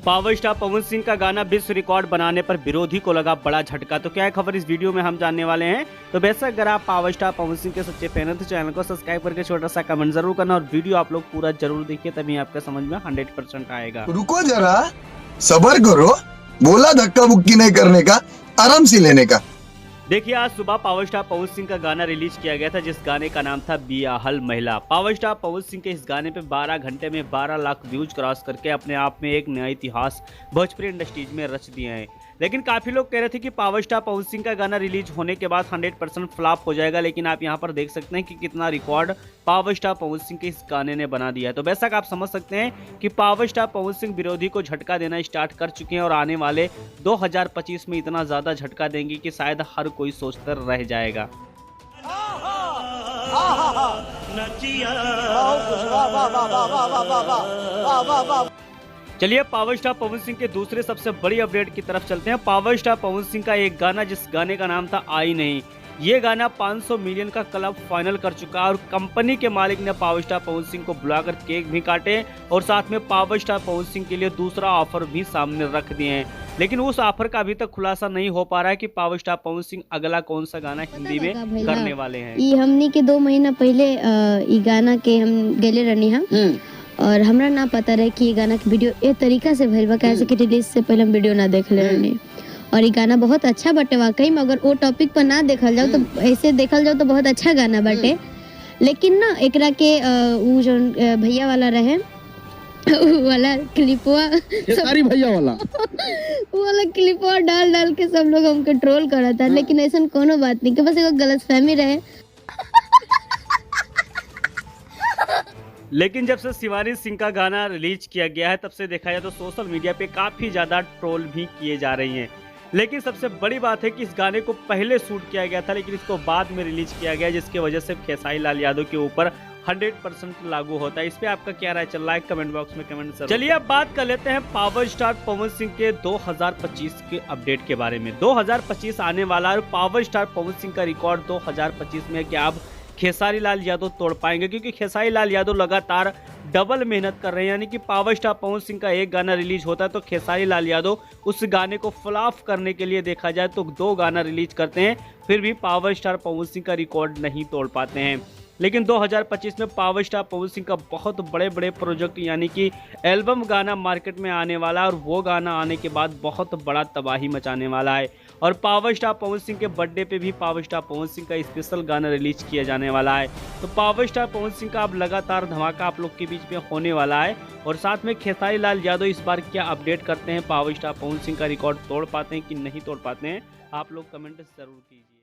Power star Pawan Singh का गाना विश्व रिकॉर्ड बनाने पर विरोधी को लगा बड़ा झटका। तो क्या है खबर इस वीडियो में हम जानने वाले हैं। तो वैसे अगर आप पावर स्टार पवन सिंह के सच्चे फैन हैं तो चैनल को सब्सक्राइब करके छोटा सा कमेंट जरूर करना और वीडियो आप लोग पूरा जरूर देखिए, तभी आपका समझ में 100% आएगा। रुको जरा, सबर करो, बोला धक्का बुक्की नहीं करने का, आराम से लेने का। देखिए आज सुबह पावर स्टार पवन सिंह का गाना रिलीज किया गया था, जिस गाने का नाम था बियाहल महिला। पावर स्टार पवन सिंह के इस गाने पे 12 घंटे में 12 लाख व्यूज क्रॉस करके अपने आप में एक नया इतिहास भोजपुरी इंडस्ट्रीज में रच दिए हैं। लेकिन काफी लोग कह रहे थे कि पावर स्टार पवन सिंह का गाना रिलीज होने के बाद 100% फ्लॉप हो जाएगा, लेकिन आप यहां पर देख सकते हैं कि कितना record power star Pawan Singh के इस गाने ने बना दिया है। तो वैसा आप समझ सकते हैं कि पावर स्टार पवन सिंह विरोधी को झटका देना स्टार्ट कर चुके हैं और आने वाले 2025 में इतना ज्यादा झटका देंगे कि शायद हर कोई सोचता रह जाएगा। चलिए पावर स्टार पवन सिंह के दूसरे सबसे बड़ी अपडेट की तरफ चलते हैं। पावर स्टार पवन सिंह का एक गाना, जिस गाने का नाम था आई नहीं, ये गाना 500 मिलियन का क्लब फाइनल कर चुका है और कंपनी के मालिक ने पावर स्टार पवन सिंह को बुलाकर केक भी काटे और साथ में पावर स्टार पवन सिंह के लिए दूसरा ऑफर भी सामने रख दिए हैं। लेकिन उस ऑफर का अभी तक खुलासा नहीं हो पा रहा है कि पावर स्टार पवन सिंह अगला कौन सा गाना हिंदी में करने वाले हैं। ये हमनी के 2 महीना पहले ये गाना के हम गेले रहनी हम और हमरा ना पता रहे कि ये गाना के वीडियो ए तरीका से भइल बा, कैसे कि रिलीज से पहले हम वीडियो ना देख ले रहनी। और ये गाना बहुत अच्छा बटे वाकई में, अगर वो टॉपिक पर ना देखल जाओ तो ऐसे देखल जाओ तो बहुत अच्छा गाना बटे। लेकिन ना एकरा के उ जो भैया वाला रहे वाला क्लिपवा, सारी भैया वाला वो वाला क्लिपवा डाल डाल के सब लोग हमके ट्रोल करा था। लेकिन ऐसा कोनो बात नहीं कि बस एगो गलतफहमी रहे। लेकिन जब से शिवानी सिंह का गाना रिलीज किया गया है तब से देखा जाए तो सोशल मीडिया पे काफी ज्यादा ट्रोल भी किए जा रही हैं। लेकिन सबसे बड़ी बात है कि इस गाने को पहले शूट किया गया था, लेकिन इसको बाद में रिलीज किया गया, जिसकी वजह से खेसारी लाल यादव के ऊपर 100% लागू होता है। इस पे आपका क्या राय चल रहा है कमेंट बॉक्स में कमेंट जरूर। चलिए अब बात कर लेते हैं पावर स्टार पवन सिंह के 2025 के अपडेट के बारे में। 2025 आने वाला है और पावर स्टार पवन सिंह का रिकॉर्ड 2025 में क्या अब खेसारी लाल यादव तोड़ पाएंगे, क्योंकि खेसारी लाल यादव लगातार डबल मेहनत कर रहे हैं। यानी कि पावर स्टार पवन सिंह का एक गाना रिलीज होता है तो खेसारी लाल यादव उस गाने को फ्लॉप करने के लिए देखा जाए तो 2 गाना रिलीज करते हैं, फिर भी पावर स्टार पवन सिंह का रिकॉर्ड नहीं तोड़ पाते हैं। लेकिन 2025 में पावर स्टार पवन सिंह का बहुत बड़े बड़े प्रोजेक्ट यानी कि एल्बम गाना मार्केट में आने वाला है और वो गाना आने के बाद बहुत बड़ा तबाही मचाने वाला है। और पावर स्टार पवन सिंह के बर्थडे पे भी पावर स्टार पवन सिंह का स्पेशल गाना रिलीज किया जाने वाला है। तो पावर स्टार पवन सिंह का अब लगातार धमाका आप लोग के बीच में होने वाला है। और साथ में खेसारी लाल यादव इस बार क्या अपडेट करते हैं, पावर स्टार पवन सिंह का रिकॉर्ड तोड़ पाते हैं कि नहीं तोड़ पाते हैं, आप लोग कमेंट जरूर कीजिए।